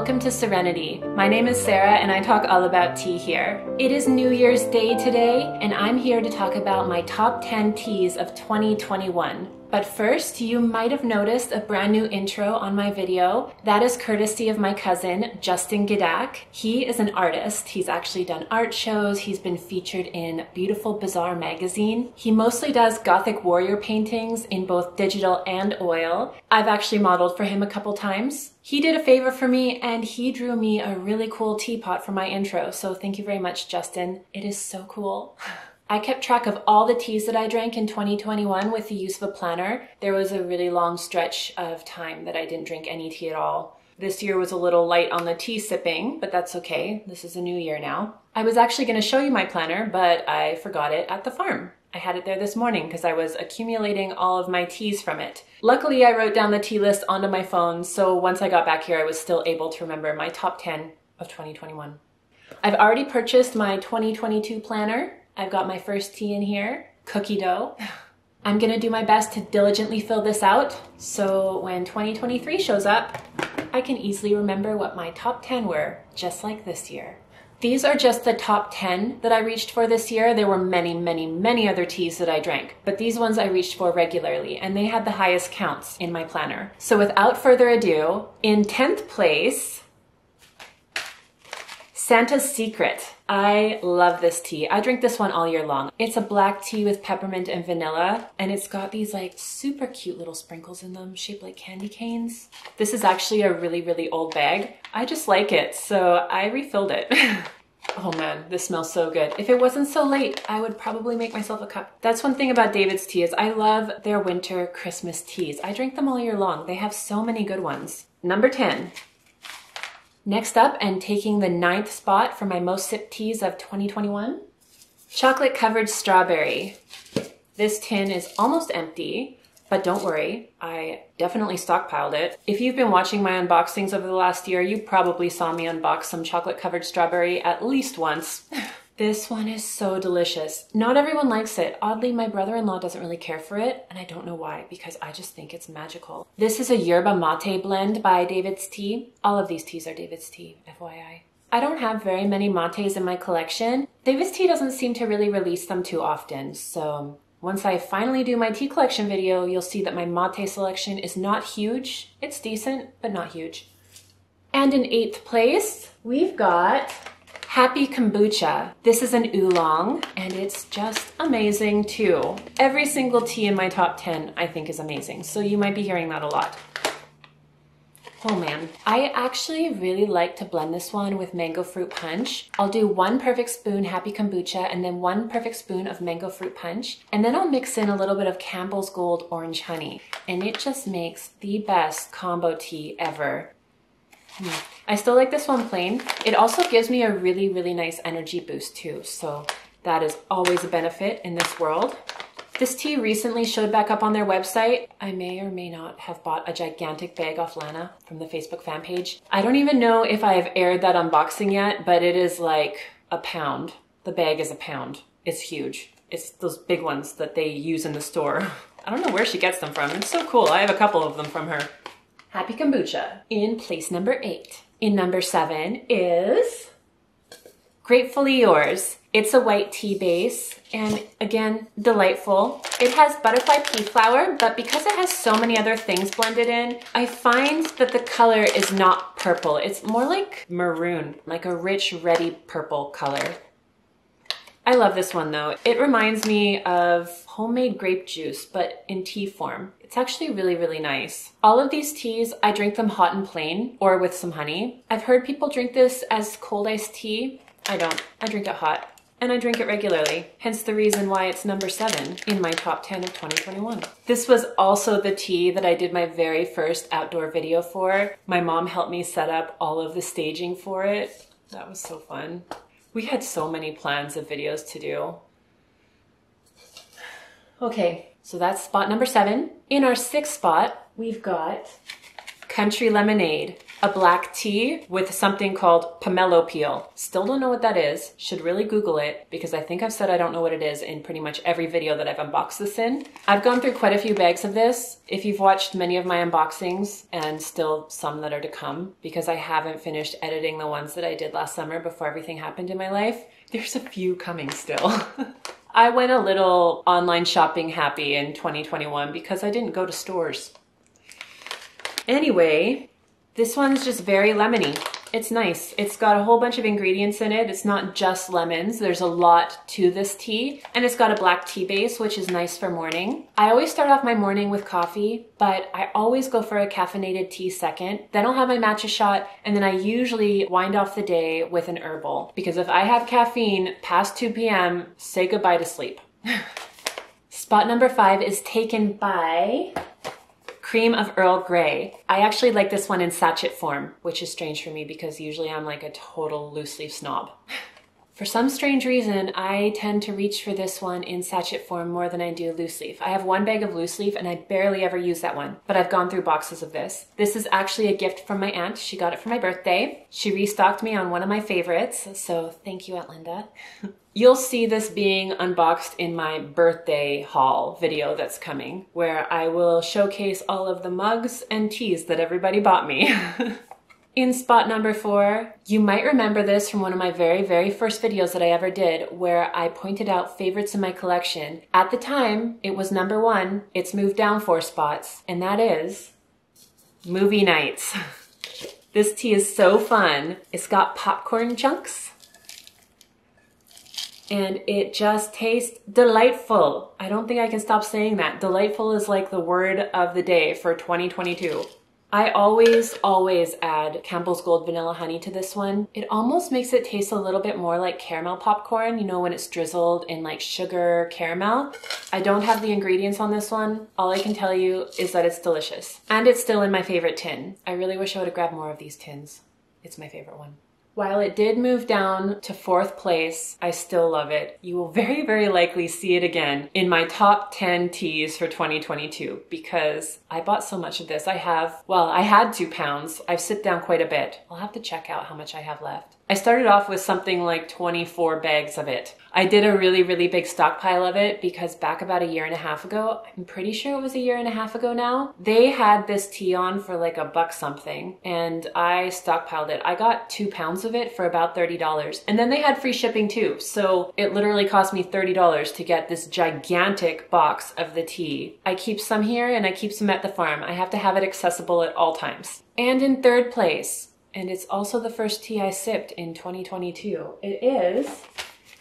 welcome to Serenity. My name is Sarah and I talk all about tea here. It is New Year's Day today and I'm here to talk about my top 10 teas of 2021. But first, you might have noticed a brand new intro on my video. That is courtesy of my cousin, Justin Gadak. He is an artist. He's actually done art shows. He's been featured in Beautiful Bazaar magazine. He mostly does Gothic warrior paintings in both digital and oil. I've actually modeled for him a couple times. He did a favor for me and he drew me a really cool teapot for my intro. So thank you very much, Justin. It is so cool. I kept track of all the teas that I drank in 2021 with the use of a planner. There was a really long stretch of time that I didn't drink any tea at all. This year was a little light on the tea sipping, but that's okay. This is a new year now. I was actually going to show you my planner, but I forgot it at the farm. I had it there this morning because I was accumulating all of my teas from it. Luckily, I wrote down the tea list onto my phone, so once I got back here, I was still able to remember my top 10 of 2021. I've already purchased my 2022 planner. I've got my first tea in here, cookie dough. I'm gonna do my best to diligently fill this out, so when 2023 shows up, I can easily remember what my top 10 were, just like this year. These are just the top 10 that I reached for this year. There were many, many, many other teas that I drank, but these ones I reached for regularly, and they had the highest counts in my planner. So without further ado, in 10th place, Santa's Secret. I love this tea. I drink this one all year long. It's a black tea with peppermint and vanilla, and it's got these like super cute little sprinkles in them shaped like candy canes. This is actually a really, really old bag. I just like it, so I refilled it. Oh man, this smells so good. If it wasn't so late, I would probably make myself a cup. That's one thing about David's Tea is I love their winter Christmas teas. I drink them all year long. They have so many good ones. Number 10. Next up, and taking the 9th spot for my most sipped teas of 2021, chocolate covered strawberry. This tin is almost empty, but don't worry, I definitely stockpiled it. If you've been watching my unboxings over the last year, you probably saw me unbox some chocolate covered strawberry at least once. This one is so delicious. Not everyone likes it. Oddly, my brother-in-law doesn't really care for it, and I don't know why, because I just think it's magical. This is a yerba mate blend by David's Tea. All of these teas are David's Tea, FYI. I don't have very many mates in my collection. David's Tea doesn't seem to really release them too often, so once I finally do my tea collection video, you'll see that my mate selection is not huge. It's decent, but not huge. And in 8th place, we've got Happy Kombucha. This is an oolong, and it's just amazing too. Every single tea in my top 10 I think is amazing, so you might be hearing that a lot. Oh man, I actually really like to blend this one with mango fruit punch. I'll do 1 perfect spoon Happy Kombucha and then 1 perfect spoon of mango fruit punch, and then I'll mix in a little bit of Campbell's Gold orange honey, and it just makes the best combo tea ever. I still like this one plain. It also gives me a really, really nice energy boost too, so that is always a benefit in this world. This tea recently showed back up on their website. I may or may not have bought a gigantic bag off Lana from the Facebook fan page. I don't even know if I have aired that unboxing yet, but it is like a pound. The bag is a pound. It's huge. It's those big ones that they use in the store. I don't know where she gets them from. It's so cool. I have a couple of them from her. Happy Kombucha. In place number 8. In number 7 is Gratefully Yours. It's a white tea base, and again, delightful. It has butterfly pea flower, but because it has so many other things blended in, I find that the color is not purple. It's more like maroon, like a rich, reddy purple color. I love this one though. It reminds me of homemade grape juice, but in tea form. It's actually really, really nice. All of these teas, I drink them hot and plain or with some honey. I've heard people drink this as cold iced tea. I don't. I drink it hot. And I drink it regularly, hence the reason why it's number 7 in my top 10 of 2021. This was also the tea that I did my very first outdoor video for. My mom helped me set up all of the staging for it. That was so fun. We had so many plans of videos to do. Okay, so that's spot number 7. In our 6th spot, we've got Country Lemonade. a black tea with something called pomelo peel. Still don't know what that is. Should really Google it because I think I've said I don't know what it is in pretty much every video that I've unboxed this in. I've gone through quite a few bags of this. If you've watched many of my unboxings, and still some that are to come, because I haven't finished editing the ones that I did last summer before everything happened in my life, there's a few coming still. I went a little online shopping happy in 2021 because I didn't go to stores. Anyway, this one's just very lemony. It's nice. It's got a whole bunch of ingredients in it. It's not just lemons. There's a lot to this tea. And it's got a black tea base, which is nice for morning. I always start off my morning with coffee, but I always go for a caffeinated tea second. Then I'll have my matcha shot, and then I usually wind off the day with an herbal. Because if I have caffeine past 2 p.m., say goodbye to sleep. Spot number 5 is taken by Cream of Earl Grey. I actually like this one in sachet form, which is strange for me because usually I'm like a total loose leaf snob. For some strange reason, I tend to reach for this one in sachet form more than I do loose leaf. I have one bag of loose leaf and I barely ever use that one, but I've gone through boxes of this. This is actually a gift from my aunt. She got it for my birthday. She restocked me on one of my favorites, so thank you, Aunt Linda. You'll see this being unboxed in my birthday haul video that's coming, where I will showcase all of the mugs and teas that everybody bought me. In spot number 4, you might remember this from one of my very first videos that I ever did, where I pointed out favorites in my collection. At the time, it was number 1. It's moved down 4 spots, and that is movie nights. This tea is so fun. It's got popcorn chunks, and it just tastes delightful. I don't think I can stop saying that. Delightful is like the word of the day for 2022. I always add Campbell's Gold Vanilla Honey to this one. It almost makes it taste a little bit more like caramel popcorn, you know, when it's drizzled in like sugar caramel. I don't have the ingredients on this one. All I can tell you is that it's delicious. And it's still in my favorite tin. I really wish I would have grabbed more of these tins. It's my favorite one. While it did move down to 4th place, I still love it. You will very likely see it again in my top 10 teas for 2022 because I bought so much of this. I had 2 pounds. I've sit down quite a bit. I'll have to check out how much I have left. I started off with something like 24 bags of it. I did a really big stockpile of it because back about a year and a half ago, I'm pretty sure it was a year and a half ago now, they had this tea on for like $1 something and I stockpiled it. I got 2 pounds of it for about $30 and then they had free shipping too. So it literally cost me $30 to get this gigantic box of the tea. I keep some here and I keep some at the farm. I have to have it accessible at all times. And in 3rd place, and it's also the first tea I sipped in 2022. It is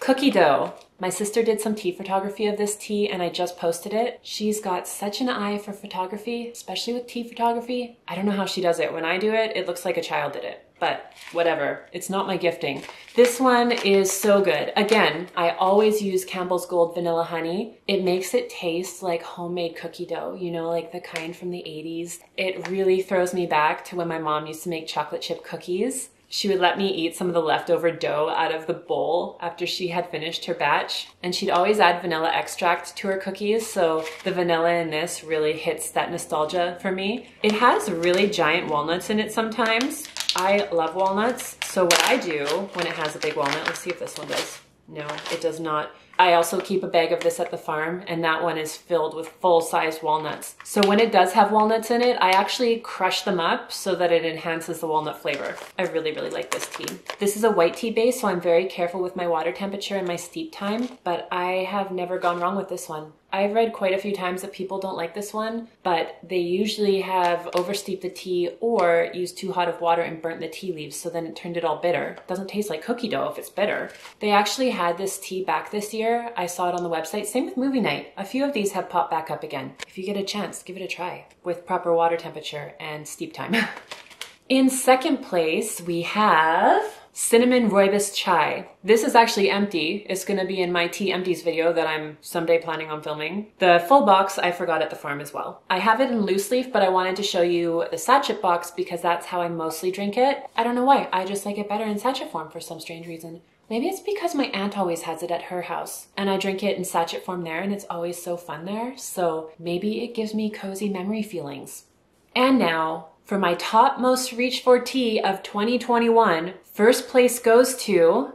cookie dough. My sister did some tea photography of this tea and I just posted it. She's got such an eye for photography, especially with tea photography. I don't know how she does it. When I do it, it looks like a child did it. But whatever, it's not my gifting. This one is so good. Again, I always use Campbell's Gold Vanilla Honey. It makes it taste like homemade cookie dough, you know, like the kind from the 80s. It really throws me back to when my mom used to make chocolate chip cookies. She would let me eat some of the leftover dough out of the bowl after she had finished her batch. And she'd always add vanilla extract to her cookies, so the vanilla in this really hits that nostalgia for me. It has really giant walnuts in it sometimes. I love walnuts, so what I do when it has a big walnut, let's see if this one does. No, it does not. I also keep a bag of this at the farm, and that one is filled with full-sized walnuts. So when it does have walnuts in it, I actually crush them up so that it enhances the walnut flavor. I really like this tea. This is a white tea base, so I'm very careful with my water temperature and my steep time, but I have never gone wrong with this one. I've read quite a few times that people don't like this one, but they usually have oversteeped the tea or used too hot of water and burnt the tea leaves, so then it turned it all bitter. It doesn't taste like cookie dough if it's bitter. They actually had this tea back this year. I saw it on the website. Same with movie night. A few of these have popped back up again. If you get a chance, give it a try with proper water temperature and steep time. In 2nd place, we have Cinnamon Rooibos Chai. This is actually empty. It's gonna be in my tea empties video that I'm someday planning on filming. The full box I forgot at the farm as well. I have it in loose leaf, but I wanted to show you the sachet box because that's how I mostly drink it. I don't know why, I just like it better in sachet form for some strange reason. Maybe it's because my aunt always has it at her house and I drink it in sachet form there and it's always so fun there. So maybe it gives me cozy memory feelings. And now For my top most reached for tea of 2021, first place goes to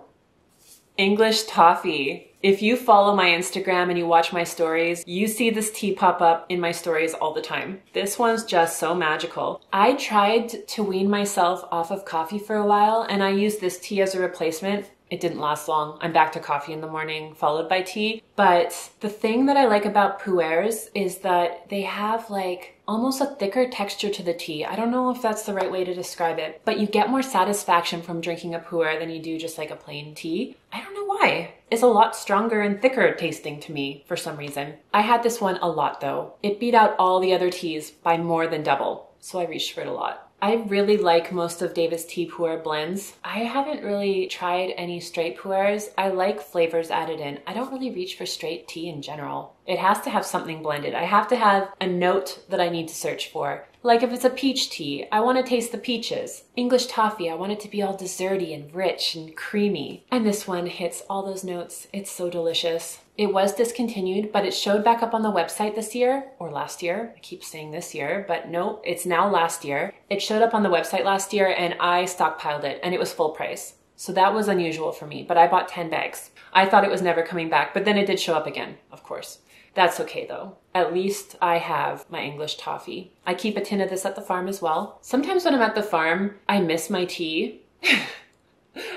English Toffee. If you follow my Instagram and you watch my stories, you see this tea pop up in my stories all the time. This one's just so magical. I tried to wean myself off of coffee for a while, and I used this tea as a replacement. It didn't last long. I'm back to coffee in the morning, followed by tea. But the thing that I like about pu'ers is that they have like almost a thicker texture to the tea. I don't know if that's the right way to describe it, but you get more satisfaction from drinking a pu'er than you do just like a plain tea. I don't know why. It's a lot stronger and thicker tasting to me for some reason. I had this one a lot though. It beat out all the other teas by more than double, so I reached for it a lot. I really like most of DAVIDsTEA pu'er blends. I haven't really tried any straight pu'ers. I like flavors added in. I don't really reach for straight tea in general. It has to have something blended. I have to have a note that I need to search for. Like if it's a peach tea, I want to taste the peaches. English toffee, I want it to be all desserty and rich and creamy. And this one hits all those notes. It's so delicious. It was discontinued, but it showed back up on the website this year, or last year. I keep saying this year, but no, it's now last year. It showed up on the website last year and I stockpiled it and it was full price. So that was unusual for me, but I bought 10 bags. I thought it was never coming back, but then it did show up again, of course. That's okay though. At least I have my English toffee. I keep a tin of this at the farm as well. Sometimes when I'm at the farm, I miss my tea.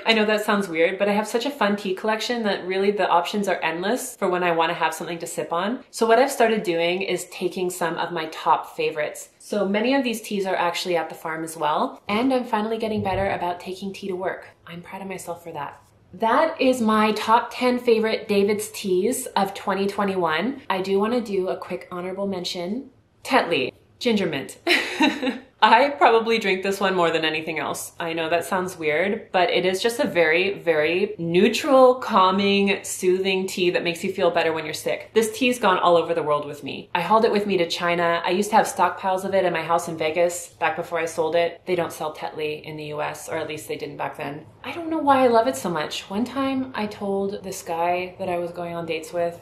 I know that sounds weird, but I have such a fun tea collection that really the options are endless for when I want to have something to sip on. So what I've started doing is taking some of my top favorites. So many of these teas are actually at the farm as well. And I'm finally getting better about taking tea to work. I'm proud of myself for that. That is my top 10 favorite DAVIDsTEAs of 2021. I do want to do a quick honorable mention. Tetley, ginger mint. I probably drink this one more than anything else. I know that sounds weird, but it is just a very, very neutral, calming, soothing tea that makes you feel better when you're sick. This tea's gone all over the world with me. I hauled it with me to China. I used to have stockpiles of it in my house in Vegas back before I sold it. They don't sell Tetley in the US, or at least they didn't back then. I don't know why I love it so much. One time I told this guy that I was going on dates with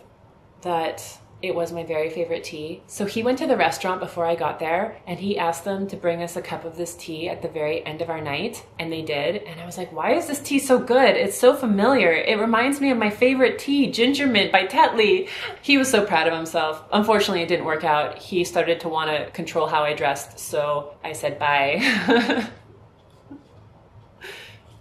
that it was my very favorite tea. So he went to the restaurant before I got there and he asked them to bring us a cup of this tea at the very end of our night. And they did. And I was like, why is this tea so good? It's so familiar. It reminds me of my favorite tea, Ginger Mint by Tetley. He was so proud of himself. Unfortunately, it didn't work out. He started to want to control how I dressed. So I said bye.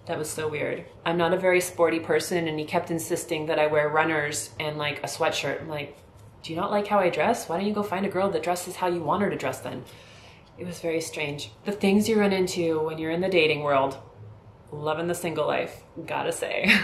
That was so weird. I'm not a very sporty person and he kept insisting that I wear runners and like a sweatshirt. I'm like, do you not like how I dress? Why don't you go find a girl that dresses how you want her to dress then? It was very strange. The things you run into when you're in the dating world. Loving the single life, gotta say.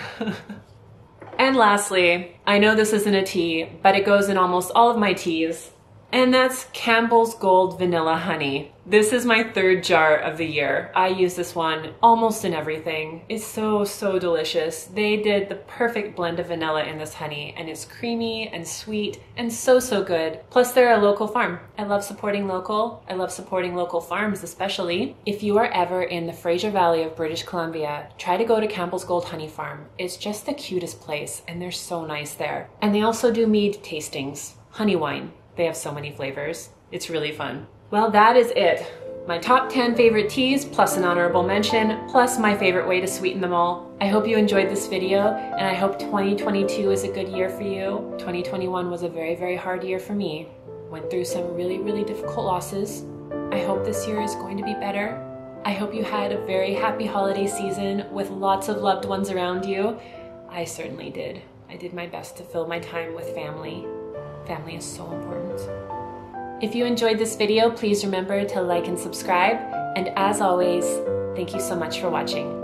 And lastly, I know this isn't a tea, but it goes in almost all of my teas. And that's Campbell's Gold Vanilla Honey. This is my third jar of the year. I use this one almost in everything. It's so, so delicious. They did the perfect blend of vanilla in this honey, and it's creamy and sweet and so, so good. Plus they're a local farm. I love supporting local. I love supporting local farms especially. If you are ever in the Fraser Valley of British Columbia, try to go to Campbell's Gold Honey Farm. It's just the cutest place and they're so nice there. And they also do mead tastings, honey wine. They have so many flavors. It's really fun. Well, that is it. My top 10 favorite teas, plus an honorable mention, plus my favorite way to sweeten them all. I hope you enjoyed this video, and I hope 2022 is a good year for you. 2021 was a very, very hard year for me. Went through some really, really difficult losses. I hope this year is going to be better. I hope you had a very happy holiday season with lots of loved ones around you. I certainly did. I did my best to fill my time with family. Family is so important. If you enjoyed this video, please remember to like and subscribe. And as always, thank you so much for watching.